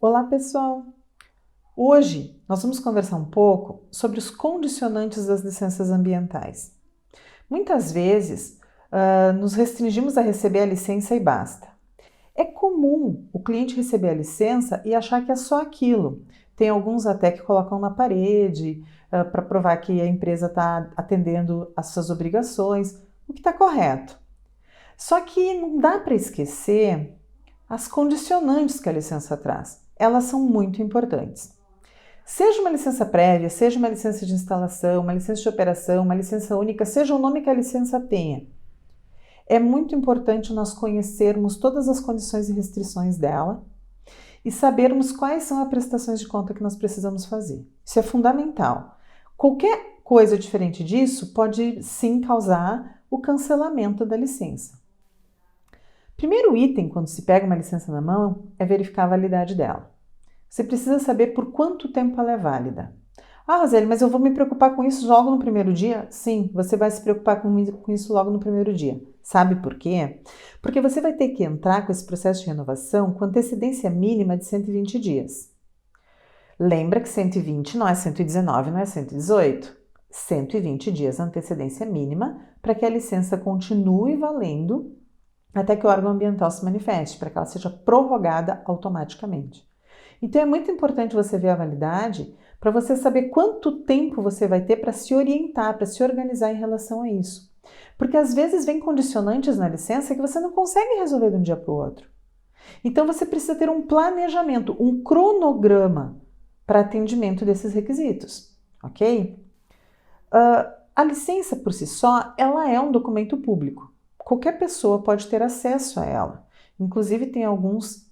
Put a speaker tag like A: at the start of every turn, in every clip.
A: Olá, pessoal! Hoje nós vamos conversar um pouco sobre os condicionantes das licenças ambientais. Muitas vezes nos restringimos a receber a licença e basta. É comum o cliente receber a licença e achar que é só aquilo. Tem alguns até que colocam na parede para provar que a empresa está atendendo às suas obrigações, o que está correto. Só que não dá para esquecer as condicionantes que a licença traz. Elas são muito importantes. Seja uma licença prévia, seja uma licença de instalação, uma licença de operação, uma licença única, seja o nome que a licença tenha. É muito importante nós conhecermos todas as condições e restrições dela e sabermos quais são as prestações de conta que nós precisamos fazer. Isso é fundamental. Qualquer coisa diferente disso pode sim causar o cancelamento da licença. Primeiro item, quando se pega uma licença na mão, é verificar a validade dela. Você precisa saber por quanto tempo ela é válida. Ah, Roseli, mas eu vou me preocupar com isso logo no primeiro dia? Sim, você vai se preocupar com isso logo no primeiro dia. Sabe por quê? Porque você vai ter que entrar com esse processo de renovação com antecedência mínima de 120 dias. Lembra que 120 não é 119, não é 118? 120 dias a antecedência mínima para que a licença continue valendo até que o órgão ambiental se manifeste, para que ela seja prorrogada automaticamente. Então é muito importante você ver a validade para você saber quanto tempo você vai ter para se orientar, para se organizar em relação a isso. Porque às vezes vem condicionantes na licença que você não consegue resolver de um dia para o outro. Então você precisa ter um planejamento, um cronograma para atendimento desses requisitos, ok? A licença por si só, ela é um documento público. Qualquer pessoa pode ter acesso a ela. Inclusive tem alguns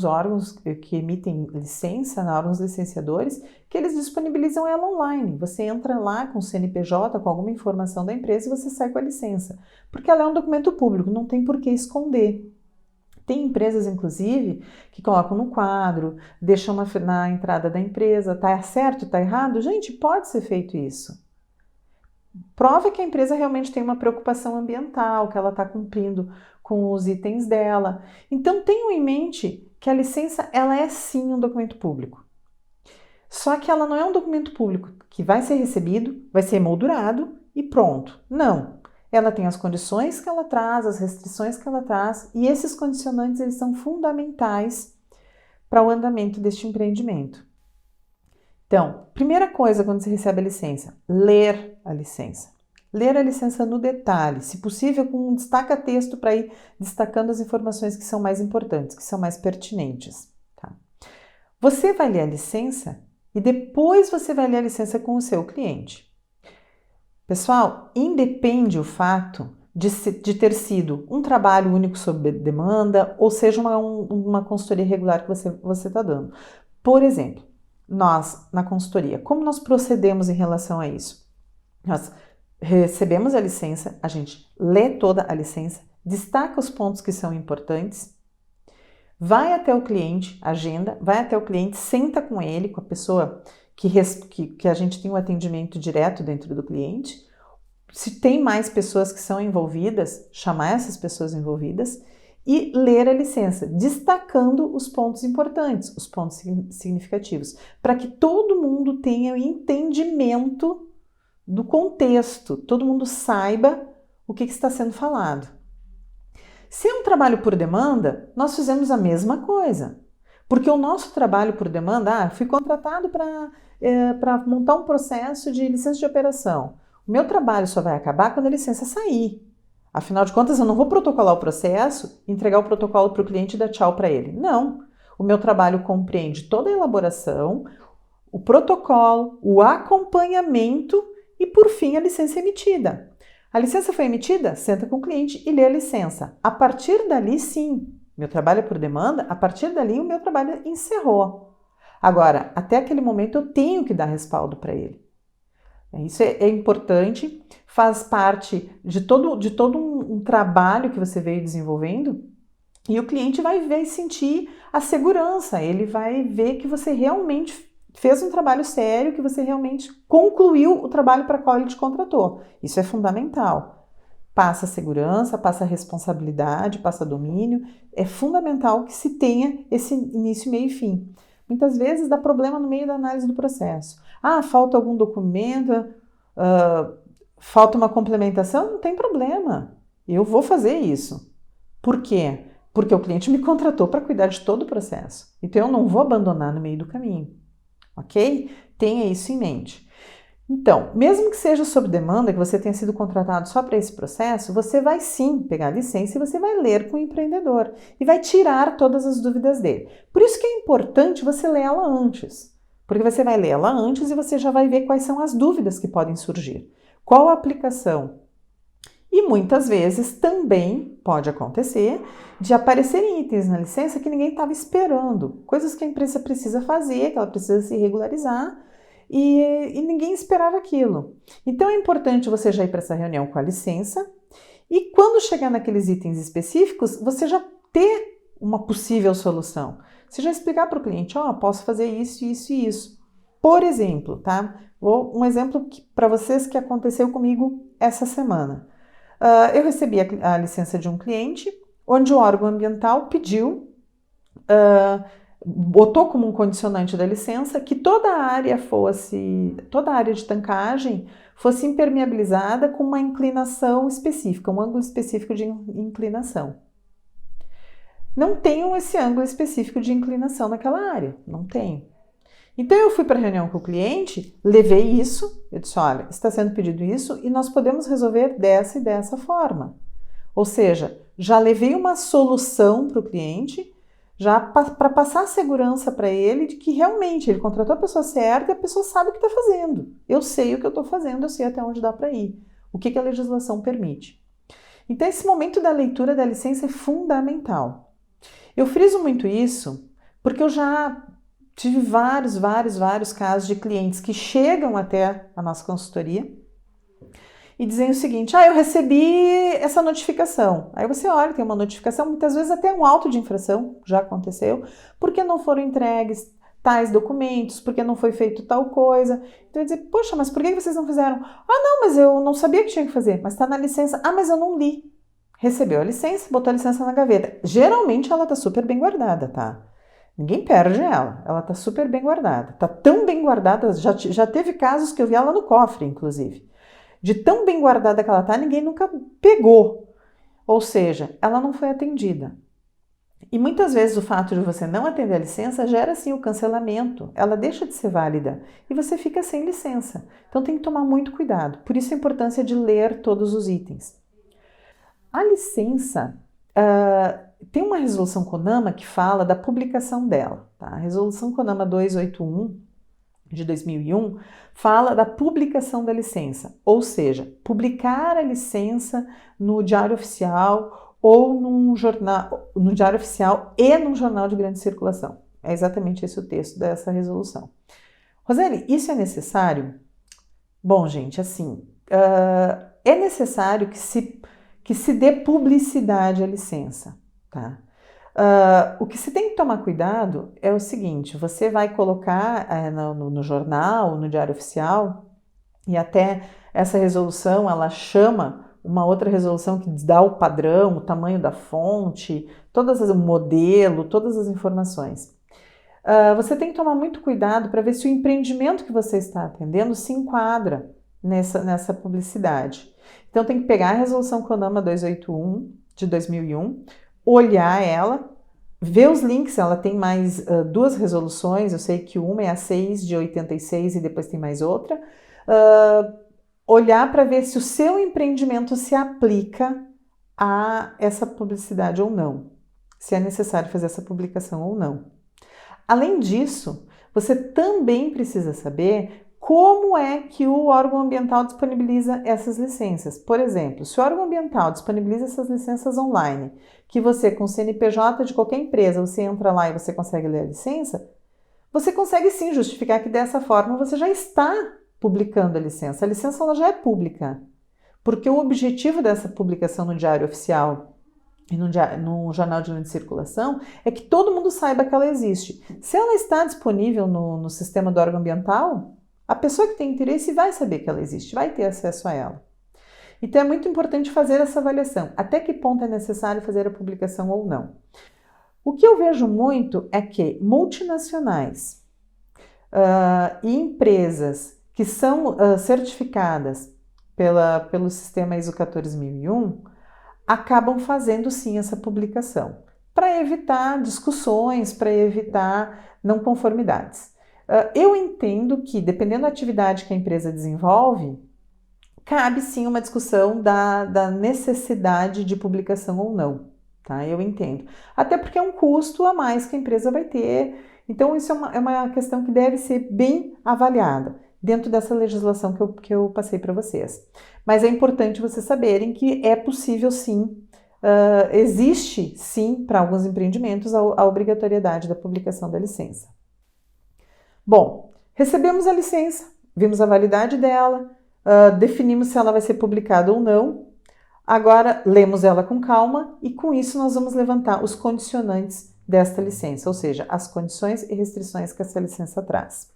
A: órgãos que emitem licença, órgãos licenciadores, que eles disponibilizam ela online. Você entra lá com o CNPJ, com alguma informação da empresa e você sai com a licença. Porque ela é um documento público, não tem por que esconder. Tem empresas, inclusive, que colocam no quadro, deixam na entrada da empresa, tá certo, tá errado? Gente, pode ser feito isso. Prova que a empresa realmente tem uma preocupação ambiental, que ela está cumprindo com os itens dela. Então tenham em mente que a licença ela é sim um documento público. Só que ela não é um documento público que vai ser recebido, vai ser emoldurado e pronto. Não. Ela tem as condições que ela traz, as restrições que ela traz, e esses condicionantes eles são fundamentais para o andamento deste empreendimento. Então, primeira coisa quando você recebe a licença, ler a licença. Ler a licença no detalhe, se possível com um destaca-texto para ir destacando as informações que são mais importantes, que são mais pertinentes. Tá? Você vai ler a licença e depois você vai ler a licença com o seu cliente. Pessoal, independe o fato de ter sido um trabalho único sob demanda ou seja uma consultoria regular que você está dando. Por exemplo, nós, na consultoria, como nós procedemos em relação a isso? Nós recebemos a licença, a gente lê toda a licença, destaca os pontos que são importantes, vai até o cliente, agenda, vai até o cliente, senta com ele, com a pessoa que a gente tem um atendimento direto dentro do cliente. Se tem mais pessoas que são envolvidas, chamar essas pessoas envolvidas e ler a licença, destacando os pontos importantes, os pontos significativos, para que todo mundo tenha entendimento do contexto, todo mundo saiba o que está sendo falado. Se é um trabalho por demanda, nós fizemos a mesma coisa, porque o nosso trabalho por demanda, fui contratado para montar um processo de licença de operação. O meu trabalho só vai acabar quando a licença sair. Afinal de contas, eu não vou protocolar o processo, entregar o protocolo para o cliente e dar tchau para ele. Não. O meu trabalho compreende toda a elaboração, o protocolo, o acompanhamento e, por fim, a licença emitida. A licença foi emitida? Senta com o cliente e lê a licença. A partir dali, sim, meu trabalho é por demanda, a partir dali o meu trabalho encerrou. Agora, até aquele momento eu tenho que dar respaldo para ele. Isso é importante, faz parte de todo um trabalho que você veio desenvolvendo e o cliente vai ver e sentir a segurança, ele vai ver que você realmente fez um trabalho sério, que você realmente concluiu o trabalho para o qual ele te contratou. Isso é fundamental. passa segurança, passa responsabilidade, passa domínio. É fundamental que se tenha esse início, meio e fim. Muitas vezes dá problema no meio da análise do processo. Falta algum documento, falta uma complementação, não tem problema. Eu vou fazer isso. Por quê? Porque o cliente me contratou para cuidar de todo o processo. Então eu não vou abandonar no meio do caminho. Ok? Tenha isso em mente. Então, mesmo que seja sob demanda, que você tenha sido contratado só para esse processo, você vai sim pegar a licença e você vai ler com o empreendedor e vai tirar todas as dúvidas dele. Por isso que é importante você ler ela antes, porque você vai ler ela antes e você já vai ver quais são as dúvidas que podem surgir. Qual a aplicação? E muitas vezes também pode acontecer de aparecerem itens na licença que ninguém estava esperando, coisas que a empresa precisa fazer, que ela precisa se regularizar, e ninguém esperava aquilo. Então é importante você já ir para essa reunião com a licença e quando chegar naqueles itens específicos, você já ter uma possível solução. Você já explicar para o cliente, posso fazer isso, isso e isso. Por exemplo, tá? Um exemplo para vocês que aconteceu comigo essa semana. Eu recebi a licença de um cliente, onde o órgão ambiental pediu, botou como um condicionante da licença que toda a área de tancagem fosse impermeabilizada com uma inclinação específica, um ângulo específico de inclinação. Não tenho esse ângulo específico de inclinação naquela área, não tem. Então eu fui para a reunião com o cliente, levei isso, eu disse, olha, está sendo pedido isso e nós podemos resolver dessa e dessa forma. Ou seja, já levei uma solução para o cliente, já para passar segurança para ele de que realmente ele contratou a pessoa certa e a pessoa sabe o que está fazendo. Eu sei o que eu estou fazendo, eu sei até onde dá para ir, o que a legislação permite. Então esse momento da leitura da licença é fundamental. Eu friso muito isso porque eu já tive vários casos de clientes que chegam até a nossa consultoria e dizem o seguinte, eu recebi essa notificação. Aí você olha, tem uma notificação, muitas vezes até um auto de infração, já aconteceu, porque não foram entregues tais documentos, porque não foi feito tal coisa. Então eu dizer, poxa, mas por que vocês não fizeram? Não, mas eu não sabia que tinha que fazer, mas está na licença. Mas eu não li. Recebeu a licença, botou a licença na gaveta. Geralmente ela está super bem guardada, tá? Ninguém perde ela está super bem guardada. Está tão bem guardada, já teve casos que eu vi ela no cofre, inclusive. De tão bem guardada que ela está, ninguém nunca pegou. Ou seja, ela não foi atendida. E muitas vezes o fato de você não atender a licença gera sim o cancelamento. Ela deixa de ser válida e você fica sem licença. Então tem que tomar muito cuidado. Por isso a importância de ler todos os itens. A licença... tem uma resolução CONAMA que fala da publicação dela. Tá? A resolução CONAMA 281 de 2001 fala da publicação da licença, ou seja, publicar a licença no Diário Oficial ou no Diário Oficial e num jornal de grande circulação. É exatamente esse o texto dessa resolução. Roseli, isso é necessário? Bom, gente, assim, é necessário que se dê publicidade à licença. Tá? O que se tem que tomar cuidado é o seguinte, você vai colocar no jornal, no Diário Oficial, e até essa resolução, ela chama uma outra resolução que dá o padrão, o tamanho da fonte, o modelo, todas as informações. Você tem que tomar muito cuidado para ver se o empreendimento que você está atendendo se enquadra nessa publicidade. Então tem que pegar a resolução CONAMA 281 de 2001, olhar ela, ver os links, ela tem mais duas resoluções, eu sei que uma é a 6 de 86 e depois tem mais outra, olhar para ver se o seu empreendimento se aplica a essa publicidade ou não, se é necessário fazer essa publicação ou não. Além disso, você também precisa saber como é que o órgão ambiental disponibiliza essas licenças. Por exemplo, se o órgão ambiental disponibiliza essas licenças online, que você com o CNPJ de qualquer empresa, você entra lá e você consegue ler a licença, você consegue sim justificar que dessa forma você já está publicando a licença. A licença ela já é pública, porque o objetivo dessa publicação no Diário Oficial e no Jornal de Grande Circulação é que todo mundo saiba que ela existe. Se ela está disponível no sistema do órgão ambiental, a pessoa que tem interesse vai saber que ela existe, vai ter acesso a ela. Então é muito importante fazer essa avaliação. Até que ponto é necessário fazer a publicação ou não? O que eu vejo muito é que multinacionais e empresas que são certificadas pelo sistema ISO 14001 acabam fazendo sim essa publicação, para evitar discussões, para evitar não conformidades. Eu entendo que, dependendo da atividade que a empresa desenvolve, cabe sim uma discussão da necessidade de publicação ou não, tá? Eu entendo. Até porque é um custo a mais que a empresa vai ter, então isso é uma questão que deve ser bem avaliada dentro dessa legislação que eu passei para vocês. Mas é importante vocês saberem que é possível sim, existe sim para alguns empreendimentos a obrigatoriedade da publicação da licença. Bom, recebemos a licença, vimos a validade dela, definimos se ela vai ser publicada ou não. Agora, lemos ela com calma e com isso nós vamos levantar os condicionantes desta licença, ou seja, as condições e restrições que essa licença traz.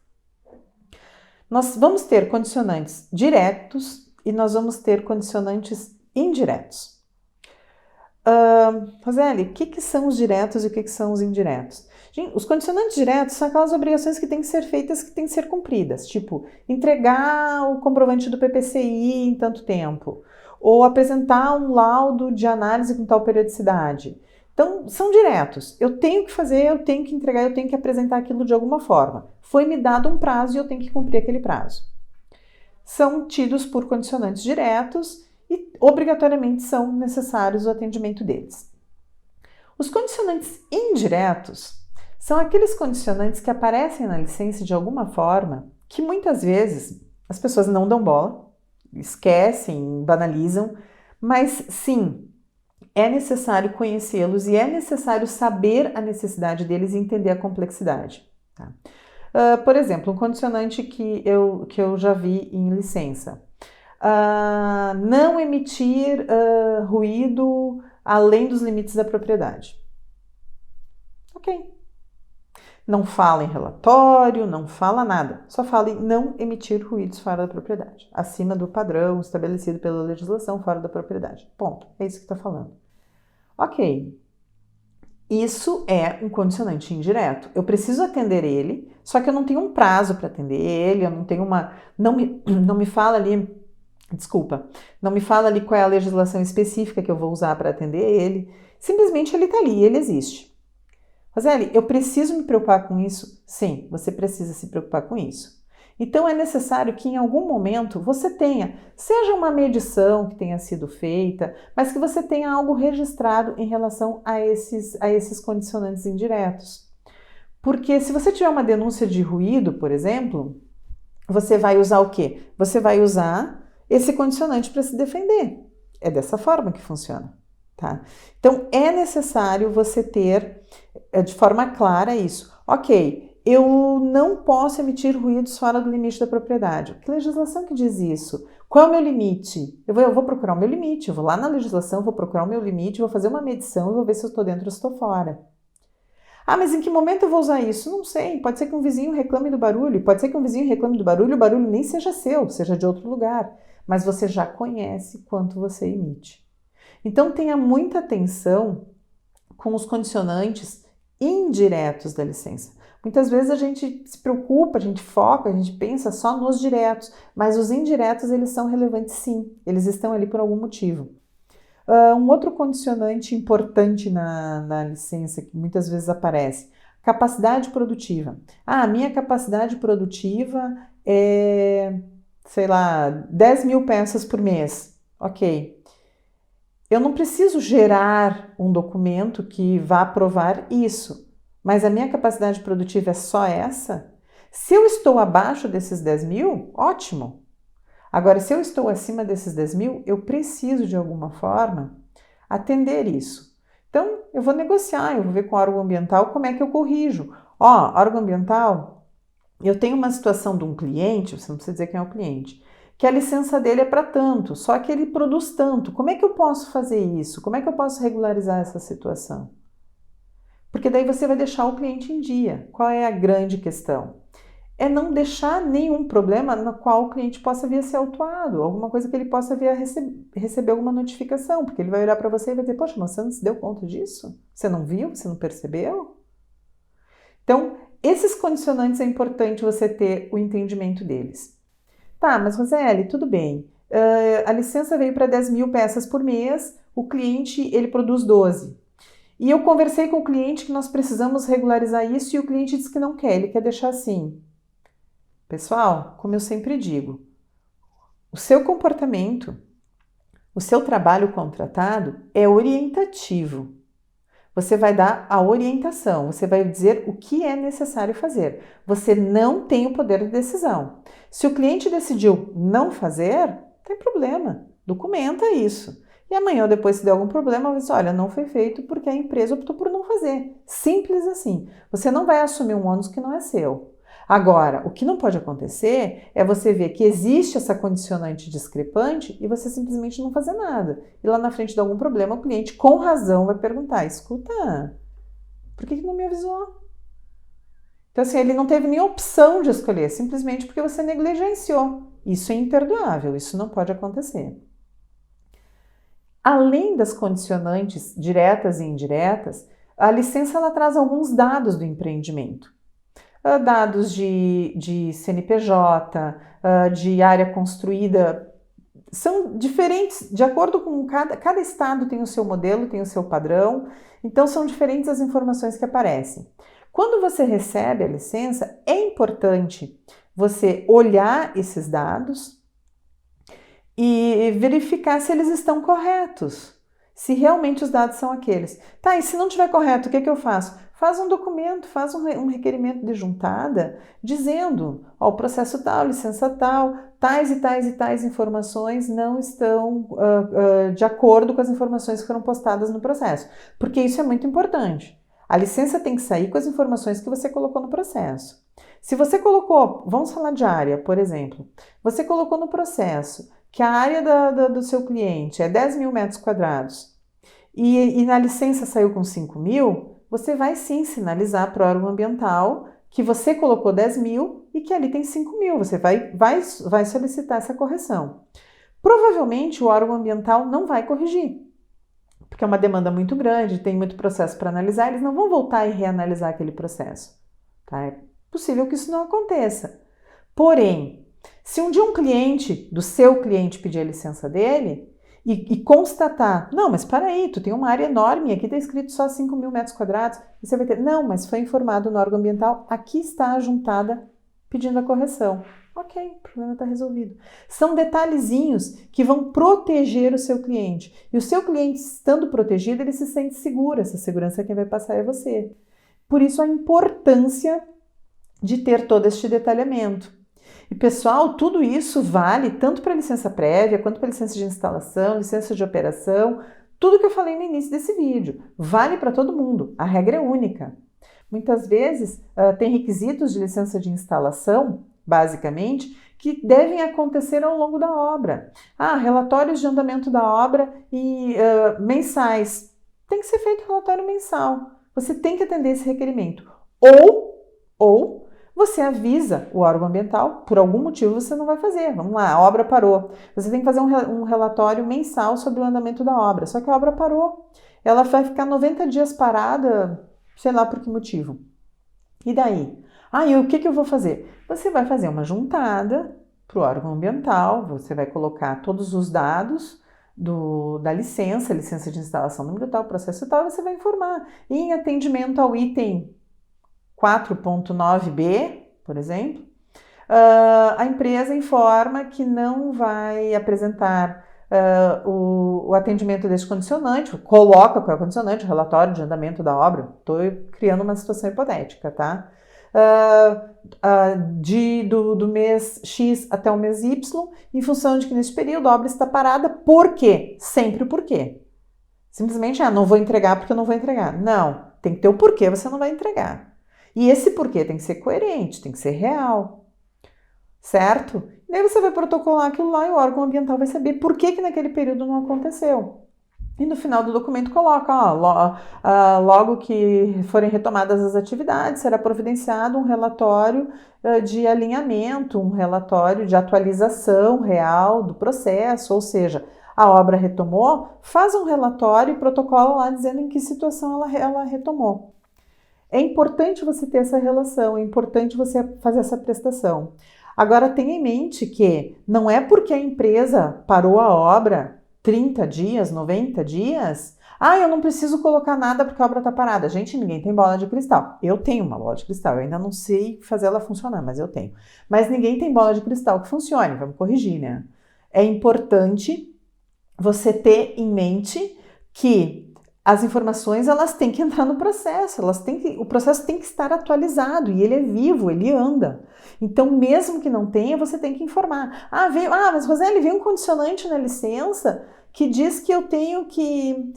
A: Nós vamos ter condicionantes diretos e nós vamos ter condicionantes indiretos. Roseli, o que são os diretos e o que são os indiretos? Gente, os condicionantes diretos são aquelas obrigações que têm que ser feitas, que têm que ser cumpridas, tipo entregar o comprovante do PPCI em tanto tempo, ou apresentar um laudo de análise com tal periodicidade. Então, são diretos. Eu tenho que fazer, eu tenho que entregar, eu tenho que apresentar aquilo de alguma forma. Foi-me dado um prazo e eu tenho que cumprir aquele prazo. São tidos por condicionantes diretos e obrigatoriamente são necessários o atendimento deles. Os condicionantes indiretos são aqueles condicionantes que aparecem na licença de alguma forma que muitas vezes as pessoas não dão bola, esquecem, banalizam, mas sim, é necessário conhecê-los e é necessário saber a necessidade deles e entender a complexidade. Tá? Por exemplo, um condicionante que eu já vi em licença. Não emitir ruído além dos limites da propriedade. Ok. Não fala em relatório, não fala nada. Só fala em não emitir ruídos fora da propriedade. Acima do padrão estabelecido pela legislação fora da propriedade. Ponto. É isso que está falando. Ok. Isso é um condicionante indireto. Eu preciso atender ele, só que eu não tenho um prazo para atender ele, eu não tenho uma... Não me fala ali... Desculpa. Não me fala ali qual é a legislação específica que eu vou usar para atender ele. Simplesmente ele está ali, ele existe. Roseli, eu preciso me preocupar com isso? Sim, você precisa se preocupar com isso. Então é necessário que em algum momento você tenha, seja uma medição que tenha sido feita, mas que você tenha algo registrado em relação a esses condicionantes indiretos. Porque se você tiver uma denúncia de ruído, por exemplo, você vai usar o quê? Você vai usar esse condicionante para se defender. É dessa forma que funciona. Tá? Então, é necessário você ter de forma clara isso. Ok, eu não posso emitir ruídos fora do limite da propriedade. Que legislação que diz isso? Qual é o meu limite? Eu vou procurar o meu limite, eu vou lá na legislação, vou procurar o meu limite, vou fazer uma medição e vou ver se eu estou dentro ou se estou fora. Ah, mas em que momento eu vou usar isso? Não sei, pode ser que um vizinho reclame do barulho, pode ser que um vizinho reclame do barulho, o barulho nem seja seu, seja de outro lugar, mas você já conhece quanto você emite. Então, tenha muita atenção com os condicionantes indiretos da licença. Muitas vezes a gente se preocupa, a gente foca, a gente pensa só nos diretos, mas os indiretos, eles são relevantes sim, eles estão ali por algum motivo. Um outro condicionante importante na licença, que muitas vezes aparece, capacidade produtiva. A minha capacidade produtiva é, sei lá, 10 mil peças por mês. Ok. Eu não preciso gerar um documento que vá provar isso, mas a minha capacidade produtiva é só essa? Se eu estou abaixo desses 10 mil, ótimo. Agora, se eu estou acima desses 10 mil, eu preciso de alguma forma atender isso. Então, eu vou negociar, eu vou ver com o órgão ambiental como é que eu corrijo. Órgão ambiental, eu tenho uma situação de um cliente, você não precisa dizer quem é o cliente, que a licença dele é para tanto, só que ele produz tanto. Como é que eu posso fazer isso? Como é que eu posso regularizar essa situação? Porque daí você vai deixar o cliente em dia. Qual é a grande questão? é não deixar nenhum problema no qual o cliente possa vir a ser autuado, alguma coisa que ele possa vir a receber alguma notificação, porque ele vai olhar para você e vai dizer, poxa, mas você não se deu conta disso? Você não viu? Você não percebeu? Então, esses condicionantes é importante você ter o entendimento deles. Tá, mas Roseli, tudo bem. A licença veio para 10 mil peças por mês, o cliente ele produz 12. E eu conversei com o cliente que nós precisamos regularizar isso e o cliente disse que não quer, ele quer deixar assim. Pessoal, como eu sempre digo, o seu comportamento, o seu trabalho contratado é orientativo. Você vai dar a orientação, você vai dizer o que é necessário fazer. Você não tem o poder de decisão. Se o cliente decidiu não fazer, não tem problema, documenta isso. E amanhã ou depois, se der algum problema, você diz, olha, não foi feito porque a empresa optou por não fazer. Simples assim. Você não vai assumir um ônus que não é seu. Agora, o que não pode acontecer é você ver que existe essa condicionante discrepante e você simplesmente não fazer nada. E lá na frente de algum problema, o cliente, com razão, vai perguntar, escuta, por que não me avisou? Então, assim, ele não teve nem opção de escolher, simplesmente porque você negligenciou. Isso é imperdoável, isso não pode acontecer. Além das condicionantes diretas e indiretas, a licença ela traz alguns dados do empreendimento. Dados de CNPJ, de área construída, são diferentes, de acordo com cada estado tem o seu modelo, tem o seu padrão, então são diferentes as informações que aparecem. Quando você recebe a licença, é importante você olhar esses dados e verificar se eles estão corretos, se realmente os dados são aqueles. Tá, e se não estiver correto, o que eu faço? Faz um documento, faz um requerimento de juntada dizendo, ó, o processo tal, licença tal, tais e tais e tais informações não estão de acordo com as informações que foram postadas no processo, porque isso é muito importante. A licença tem que sair com as informações que você colocou no processo. Se você colocou, vamos falar de área, por exemplo, você colocou no processo que a área do seu cliente é 10 mil metros quadrados e na licença saiu com 5 mil, você vai sim sinalizar para o órgão ambiental que você colocou 10 mil e que ali tem 5 mil. Você vai solicitar essa correção. Provavelmente o órgão ambiental não vai corrigir, porque é uma demanda muito grande, tem muito processo para analisar, eles não vão voltar e reanalisar aquele processo. Tá? É possível que isso não aconteça. Porém, se um dia um cliente, do seu cliente, pedir a licença dele e constatar, não, mas para aí, tu tem uma área enorme, aqui está escrito só 5 mil metros quadrados, e você vai ter, não, mas foi informado no órgão ambiental, aqui está a juntada pedindo a correção. Ok, o problema está resolvido. São detalhezinhos que vão proteger o seu cliente. E o seu cliente, estando protegido, ele se sente seguro. Essa segurança quem vai passar é você. Por isso a importância de ter todo este detalhamento. E pessoal, tudo isso vale tanto para licença prévia, quanto para licença de instalação, licença de operação, tudo que eu falei no início desse vídeo. Vale para todo mundo, a regra é única. Muitas vezes tem requisitos de licença de instalação, basicamente, que devem acontecer ao longo da obra. Relatórios de andamento da obra e mensais. Tem que ser feito relatório mensal. Você tem que atender esse requerimento. Ou você avisa o órgão ambiental, por algum motivo você não vai fazer. Vamos lá, a obra parou. Você tem que fazer um relatório mensal sobre o andamento da obra. Só que a obra parou. Ela vai ficar 90 dias parada, sei lá por que motivo. E daí? E o que eu vou fazer? Você vai fazer uma juntada para o órgão ambiental, você vai colocar todos os dados da licença de instalação, número tal, processo tal, e você vai informar. E em atendimento ao item 4.9b, por exemplo, a empresa informa que não vai apresentar o atendimento desse condicionante, coloca qual é o condicionante, o relatório de andamento da obra. Estou criando uma situação hipotética, tá? Do mês X até o mês Y, em função de que nesse período a obra está parada. Por quê? Sempre o porquê. Simplesmente, não vou entregar porque eu não vou entregar. Não, tem que ter o porquê você não vai entregar. E esse porquê tem que ser coerente, tem que ser real. Certo? E aí você vai protocolar aquilo lá e o órgão ambiental vai saber por que naquele período não aconteceu. E no final do documento coloca, logo que forem retomadas as atividades, será providenciado um relatório de alinhamento, um relatório de atualização real do processo, ou seja, a obra retomou, faz um relatório e protocola lá dizendo em que situação ela retomou. É importante você ter essa relação, é importante você fazer essa prestação. Agora tenha em mente que não é porque a empresa parou a obra 30 dias, 90 dias, eu não preciso colocar nada porque a obra está parada. Gente, ninguém tem bola de cristal. Eu tenho uma bola de cristal, eu ainda não sei fazer ela funcionar, mas eu tenho. Mas ninguém tem bola de cristal que funcione, vamos corrigir, né? É importante você ter em mente que as informações elas têm que entrar no processo, o processo tem que estar atualizado e ele é vivo, ele anda. Então, mesmo que não tenha, você tem que informar. Mas Roseli, veio um condicionante na licença que diz que eu tenho que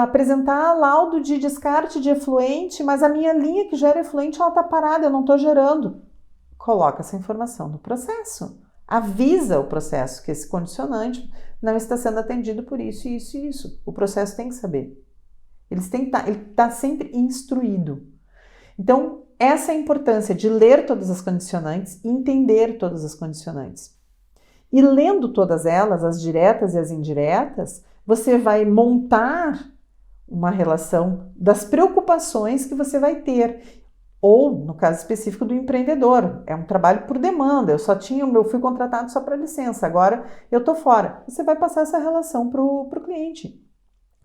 A: apresentar laudo de descarte de efluente, mas a minha linha que gera efluente ela está parada, eu não estou gerando. Coloca essa informação no processo. Avisa o processo que esse condicionante não está sendo atendido por isso, isso e isso. O processo tem que saber. Ele está sempre instruído. Então, essa é a importância de ler todas as condicionantes e entender todas as condicionantes. E lendo todas elas, as diretas e as indiretas, você vai montar uma relação das preocupações que você vai ter. Ou, no caso específico do empreendedor, é um trabalho por demanda, eu fui contratado só para licença, agora eu estou fora. Você vai passar essa relação para o cliente.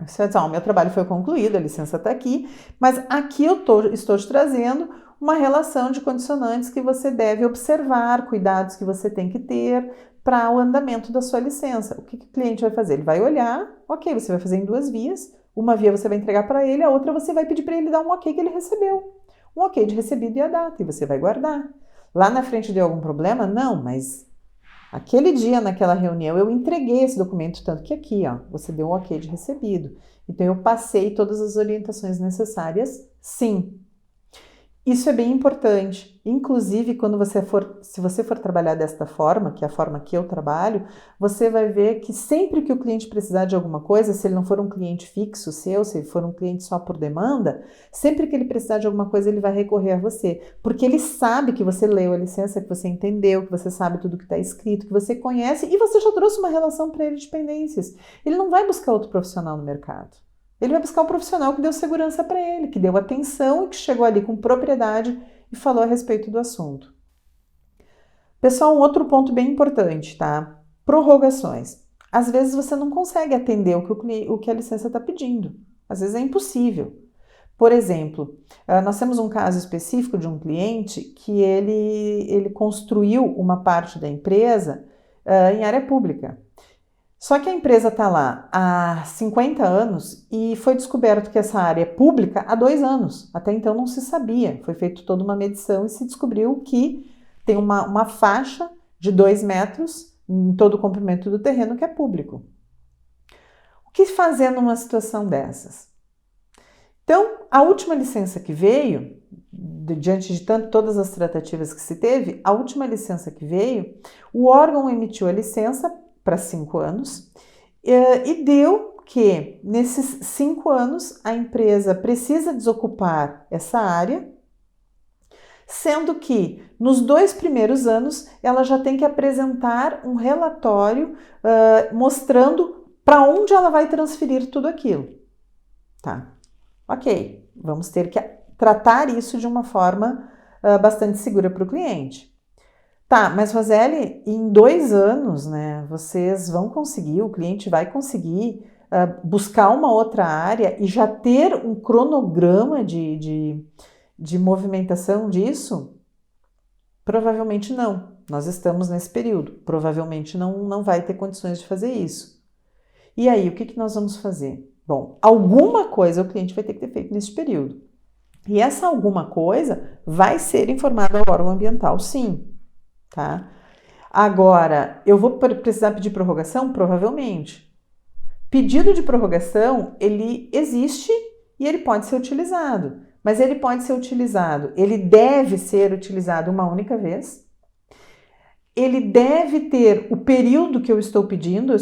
A: Você vai dizer, o meu trabalho foi concluído, a licença está aqui, mas aqui eu estou te trazendo uma relação de condicionantes que você deve observar, cuidados que você tem que ter para o andamento da sua licença. O que o cliente vai fazer? Ele vai olhar, ok, você vai fazer em 2 vias, uma via você vai entregar para ele, a outra você vai pedir para ele dar um ok que ele recebeu. Um ok de recebido e a data, e você vai guardar. Lá na frente deu algum problema? Não, mas aquele dia, naquela reunião, eu entreguei esse documento, tanto que aqui, você deu um ok de recebido. Então, eu passei todas as orientações necessárias, sim. Isso é bem importante. Inclusive, se você for trabalhar desta forma, que é a forma que eu trabalho, você vai ver que sempre que o cliente precisar de alguma coisa, se ele não for um cliente fixo seu, se ele for um cliente só por demanda, sempre que ele precisar de alguma coisa, ele vai recorrer a você. Porque ele sabe que você leu a licença, que você entendeu, que você sabe tudo que está escrito, que você conhece e você já trouxe uma relação para ele de pendências. Ele não vai buscar outro profissional no mercado. Ele vai buscar um profissional que deu segurança para ele, que deu atenção e que chegou ali com propriedade e falou a respeito do assunto. Pessoal, um outro ponto bem importante, tá? Prorrogações. Às vezes você não consegue atender o que a licença está pedindo. Às vezes é impossível. Por exemplo, nós temos um caso específico de um cliente que ele construiu uma parte da empresa em área pública. Só que a empresa está lá há 50 anos e foi descoberto que essa área é pública há 2 anos. Até então não se sabia. Foi feita toda uma medição e se descobriu que tem uma faixa de 2 metros em todo o comprimento do terreno que é público. O que fazer numa situação dessas? Então, a última licença que veio, diante de todas as tratativas que se teve, a última licença que veio, o órgão emitiu a licença para 5 anos e deu que nesses 5 anos a empresa precisa desocupar essa área, sendo que nos 2 primeiros anos ela já tem que apresentar um relatório mostrando para onde ela vai transferir tudo aquilo. Tá? Ok, vamos ter que tratar isso de uma forma bastante segura para o cliente. Tá, mas Roseli, em 2 anos, né, vocês vão conseguir, o cliente vai conseguir buscar uma outra área e já ter um cronograma de movimentação disso? Provavelmente não. Nós estamos nesse período. Provavelmente não vai ter condições de fazer isso. E aí, o que nós vamos fazer? Bom, alguma coisa o cliente vai ter que ter feito nesse período. E essa alguma coisa vai ser informada ao órgão ambiental, sim. Tá? Agora, eu vou precisar pedir prorrogação? Provavelmente. Pedido de prorrogação, ele existe e ele pode ser utilizado. Mas ele deve ser utilizado uma única vez. ele deve ter o período que eu estou pedindo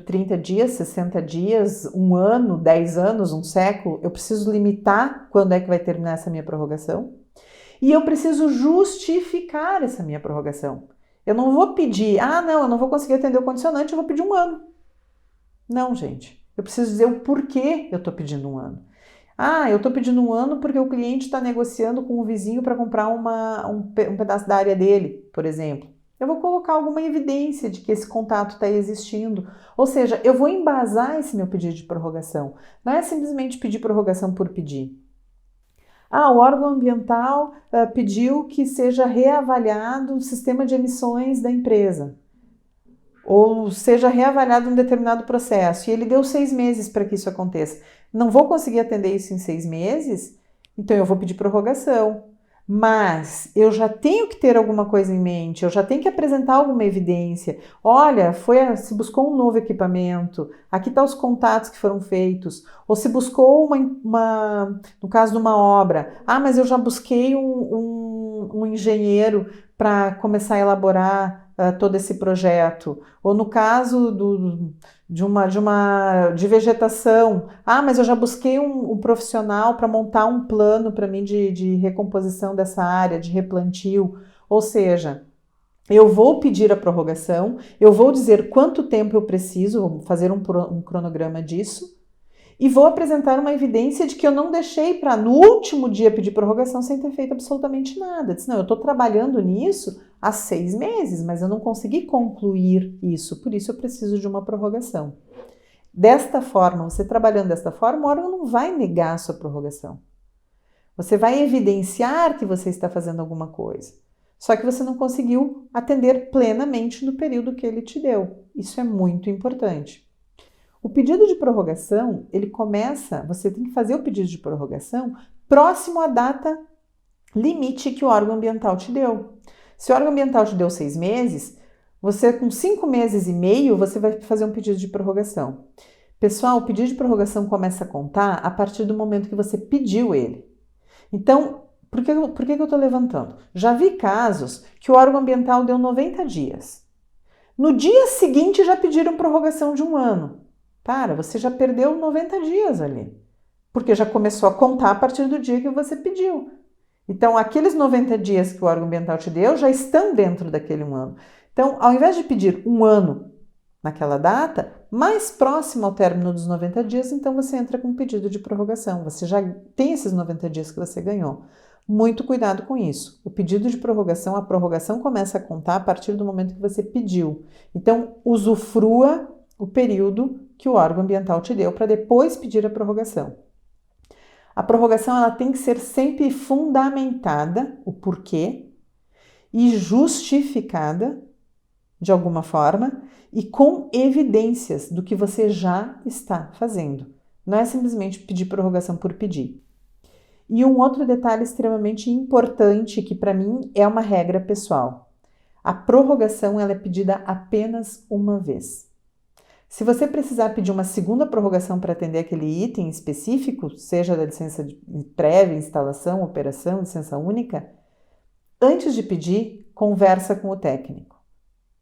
A: 30 dias, 60 dias, 1 ano, 10 anos, 1 século, eu preciso limitar quando é que vai terminar essa minha prorrogação. E eu preciso justificar essa minha prorrogação. Eu não vou pedir, eu não vou conseguir atender o condicionante, eu vou pedir 1 ano. Não, gente. Eu preciso dizer o porquê eu estou pedindo 1 ano. Eu estou pedindo 1 ano porque o cliente está negociando com o vizinho para comprar um pedaço da área dele, por exemplo. Eu vou colocar alguma evidência de que esse contato está existindo. Ou seja, eu vou embasar esse meu pedido de prorrogação. Não é simplesmente pedir prorrogação por pedir. O órgão ambiental pediu que seja reavaliado o sistema de emissões da empresa, ou seja reavaliado um determinado processo, e ele deu 6 meses para que isso aconteça. Não vou conseguir atender isso em 6 meses, então eu vou pedir prorrogação. Mas eu já tenho que ter alguma coisa em mente, eu já tenho que apresentar alguma evidência. Olha, se buscou um novo equipamento, aqui estão os contatos que foram feitos, ou se buscou no caso de uma obra, mas eu já busquei um engenheiro para começar a elaborar todo esse projeto. Ou no caso de vegetação, mas eu já busquei um profissional para montar um plano para mim de recomposição dessa área, de replantio. Ou seja, eu vou pedir a prorrogação, eu vou dizer quanto tempo eu preciso, vou fazer um cronograma disso, e vou apresentar uma evidência de que eu não deixei para no último dia pedir prorrogação sem ter feito absolutamente nada. Não, eu estou trabalhando nisso há 6 meses, mas eu não consegui concluir isso, por isso eu preciso de uma prorrogação. Desta forma, você trabalhando desta forma, o órgão não vai negar a sua prorrogação. Você vai evidenciar que você está fazendo alguma coisa, só que você não conseguiu atender plenamente no período que ele te deu. Isso é muito importante. O pedido de prorrogação, você tem que fazer o pedido de prorrogação próximo à data limite que o órgão ambiental te deu. Se o órgão ambiental te deu 6 meses, você com 5 meses e meio, você vai fazer um pedido de prorrogação. Pessoal, o pedido de prorrogação começa a contar a partir do momento que você pediu ele. Então, por que eu estou levantando? Já vi casos que o órgão ambiental deu 90 dias. No dia seguinte já pediram prorrogação de 1 ano. Você já perdeu 90 dias ali, porque já começou a contar a partir do dia que você pediu. Então, aqueles 90 dias que o órgão ambiental te deu já estão dentro daquele 1 ano. Então, ao invés de pedir 1 ano naquela data, mais próximo ao término dos 90 dias, então você entra com um pedido de prorrogação. Você já tem esses 90 dias que você ganhou. Muito cuidado com isso. O pedido de prorrogação, a prorrogação começa a contar a partir do momento que você pediu. Então, usufrua o período que o órgão ambiental te deu para depois pedir a prorrogação. A prorrogação ela tem que ser sempre fundamentada, o porquê, e justificada de alguma forma e com evidências do que você já está fazendo. Não é simplesmente pedir prorrogação por pedir. E um outro detalhe extremamente importante que para mim é uma regra pessoal. A prorrogação ela é pedida apenas uma vez. Se você precisar pedir uma segunda prorrogação para atender aquele item específico, seja da licença prévia, instalação, operação, licença única, antes de pedir, conversa com o técnico.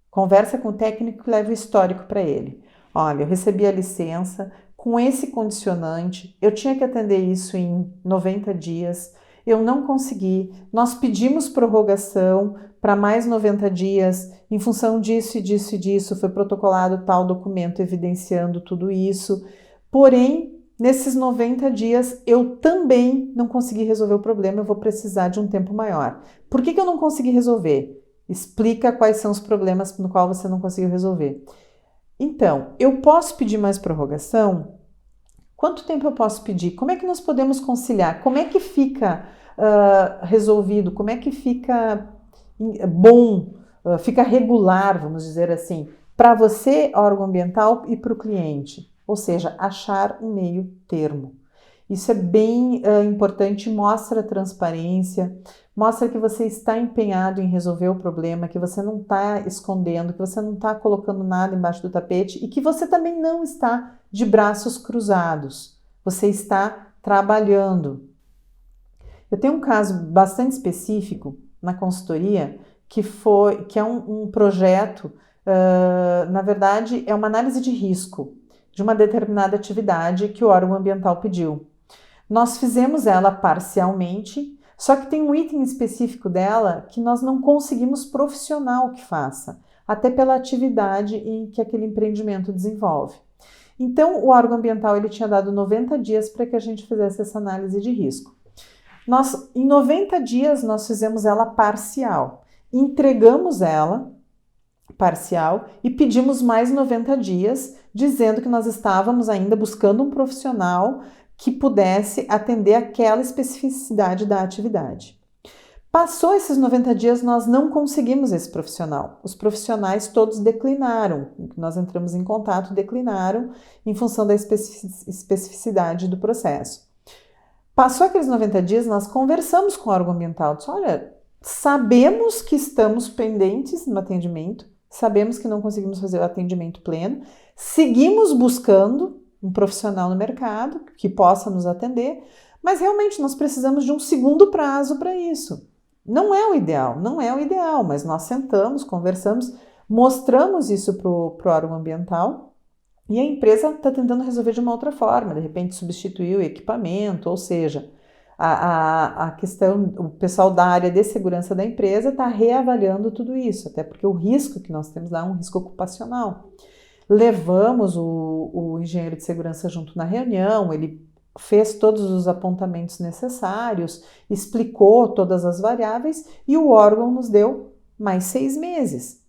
A: Conversa com o técnico e leva o histórico para ele. Olha, eu recebi a licença com esse condicionante, eu tinha que atender isso em 90 dias, eu não consegui, nós pedimos prorrogação para mais 90 dias, em função disso e disso e disso, foi protocolado tal documento evidenciando tudo isso, porém, nesses 90 dias, eu também não consegui resolver o problema, eu vou precisar de um tempo maior. Por que eu não consegui resolver? Explica quais são os problemas no qual você não conseguiu resolver. Então, eu posso pedir mais prorrogação? Quanto tempo eu posso pedir? Como é que nós podemos conciliar? Como é que fica resolvido? Como é que fica bom, fica regular, vamos dizer assim, para você, órgão ambiental, e para o cliente? Ou seja, achar um meio termo. Isso é bem importante, mostra transparência, mostra que você está empenhado em resolver o problema, que você não está escondendo, que você não está colocando nada embaixo do tapete e que você também não está de braços cruzados. Você está trabalhando. Eu tenho um caso bastante específico na consultoria que é um projeto, na verdade, é uma análise de risco de uma determinada atividade que o órgão ambiental pediu. Nós fizemos ela parcialmente, só que tem um item específico dela que nós não conseguimos profissional que faça, até pela atividade em que aquele empreendimento desenvolve. Então, o órgão ambiental ele tinha dado 90 dias para que a gente fizesse essa análise de risco. Em 90 dias, nós fizemos ela parcial. Entregamos ela parcial e pedimos mais 90 dias, dizendo que nós estávamos ainda buscando um profissional que pudesse atender aquela especificidade da atividade. Passou esses 90 dias, nós não conseguimos esse profissional. Os profissionais todos declinaram. Nós entramos em contato, declinaram em função da especificidade do processo. Passou aqueles 90 dias, nós conversamos com o órgão ambiental. Disse, olha, sabemos que estamos pendentes no atendimento, sabemos que não conseguimos fazer o atendimento pleno, seguimos buscando um profissional no mercado que possa nos atender, mas realmente nós precisamos de um segundo prazo para isso. Não é o ideal, mas nós sentamos, conversamos, mostramos isso para o órgão ambiental e a empresa está tentando resolver de uma outra forma, de repente substituir o equipamento, ou seja, a questão, o pessoal da área de segurança da empresa está reavaliando tudo isso, até porque o risco que nós temos lá é um risco ocupacional. Levamos o engenheiro de segurança junto na reunião, ele fez todos os apontamentos necessários, explicou todas as variáveis e o órgão nos deu mais 6 meses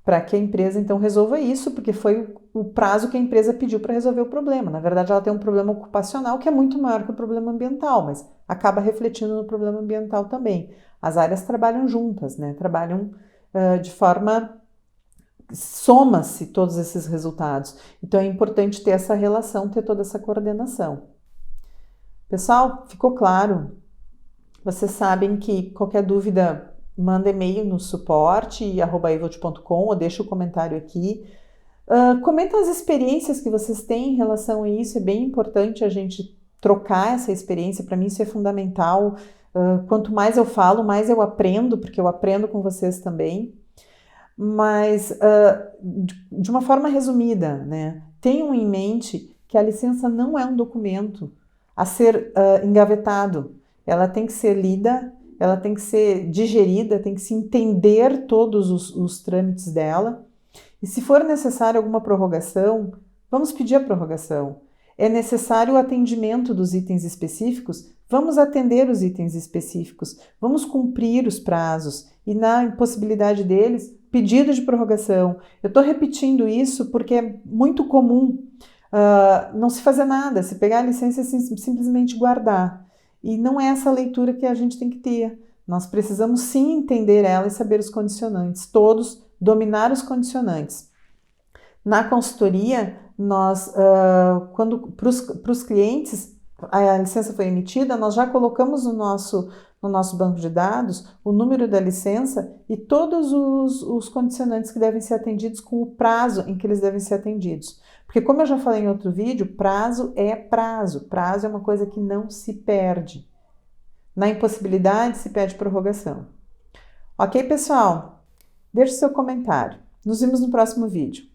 A: para que a empresa então resolva isso, porque foi o prazo que a empresa pediu para resolver o problema. Na verdade, ela tem um problema ocupacional que é muito maior que o problema ambiental, mas acaba refletindo no problema ambiental também. As áreas trabalham juntas, né? Trabalham de forma... soma-se todos esses resultados. Então é importante ter essa relação, ter toda essa coordenação. Pessoal, ficou claro? Vocês sabem que qualquer dúvida, manda e-mail no suporte@evolt.com ou deixa o comentário aqui. Comenta as experiências que vocês têm em relação a isso, é bem importante a gente trocar essa experiência, para mim isso é fundamental. Quanto mais eu falo, mais eu aprendo, porque eu aprendo com vocês também. Mas, de uma forma resumida, né? Tenham em mente que a licença não é um documento a ser engavetado. Ela tem que ser lida, ela tem que ser digerida, tem que se entender todos os trâmites dela. E se for necessário alguma prorrogação, vamos pedir a prorrogação. É necessário o atendimento dos itens específicos, vamos atender os itens específicos, vamos cumprir os prazos e, na impossibilidade deles, pedido de prorrogação. Eu estou repetindo isso porque é muito comum não se fazer nada, se pegar a licença e simplesmente guardar. E não é essa leitura que a gente tem que ter. Nós precisamos sim entender ela e saber os condicionantes, todos dominar os condicionantes. Na consultoria, nós, quando para os clientes a licença foi emitida, nós já colocamos no nosso banco de dados o número da licença e todos os condicionantes que devem ser atendidos com o prazo em que eles devem ser atendidos. Porque, como eu já falei em outro vídeo, prazo é prazo. Prazo é uma coisa que não se perde. Na impossibilidade, se pede prorrogação. Ok, pessoal? Deixe seu comentário. Nos vemos no próximo vídeo.